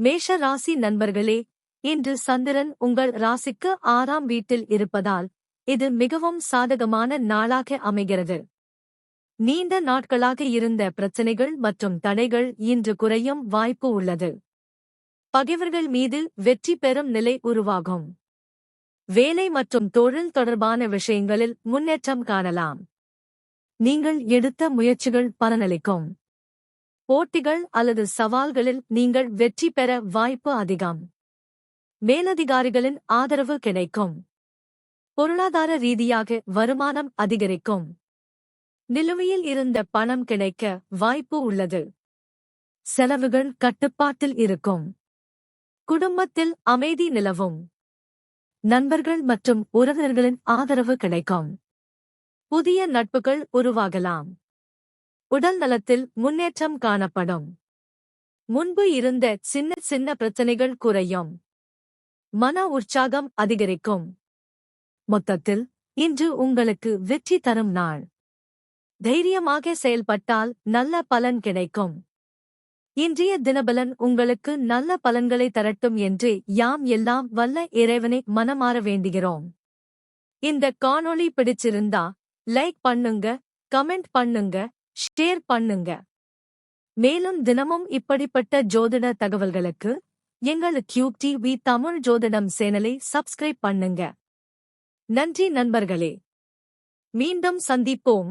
மேஷ ராசி நண்பர்களே, இன்று சந்திரன் உங்கள் ராசிக்கு 6ஆம் வீட்டில் இருப்பதால் இது மிகவும் சாதகமான நாளாக அமைகிறது. நீண்ட நாட்களாக இருந்த பிரச்சனைகள் மற்றும் தடைகள் இன்று குறையும் வாய்ப்பு உள்ளது. பகைவர்கள் மீது வெற்றி பெறும் நிலை உருவாகும். வேலை மற்றும் தொழில் தொடர்பான விஷயங்களில் முன்னேற்றம் காணலாம். நீங்கள் எடுத்த முயற்சிகள் பலனளிக்கும். போட்டிகள் அல்லது சவால்களில் நீங்கள் வெற்றி பெற வாய்ப்பு அதிகம். மேலதிகாரிகளின் ஆதரவு கிடைக்கும். பொருளாதார ரீதியாக வருமானம் அதிகரிக்கும். நிலுவையில் இருந்த பணம் கிடைக்க வாய்ப்பு உள்ளது. செலவுகள் கட்டுப்பாட்டில் இருக்கும். குடும்பத்தில் அமைதி நிலவும். நண்பர்கள் மற்றும் உறவினர்களின் ஆதரவு கிடைக்கும். புதிய நட்புகள் உருவாகலாம். உடல் நலத்தில் முன்னேற்றம் காணப்படும். முன்பு இருந்த சின்ன சின்ன பிரச்சனைகள் குறையும். மன உற்சாகம் அதிகரிக்கும். மொத்தத்தில் இன்று உங்களுக்கு வெற்றி தரும் நாள். தைரியமாக செயல்பட்டால் நல்ல பலன் கிடைக்கும். இன்றைய தினபலன் உங்களுக்கு நல்ல பலன்களை தரட்டும் என்று யாம் எல்லாம் வல்ல இறைவனை மனமாற வேண்டுகிறோம். இந்த காணொளி பிடிச்சிருந்தா லைக் பண்ணுங்க, கமெண்ட் பண்ணுங்க, ஷேர் பண்ணுங்க. மேலும் தினமும் இப்படிப்பட்ட ஜோதிட தகவல்களுக்கு எங்கள் கியூப் டிவி தமிழ் ஜோதிடம் சேனலை சப்ஸ்கிரைப் பண்ணுங்க. நன்றி நண்பர்களே. மீண்டும் சந்திப்போம்.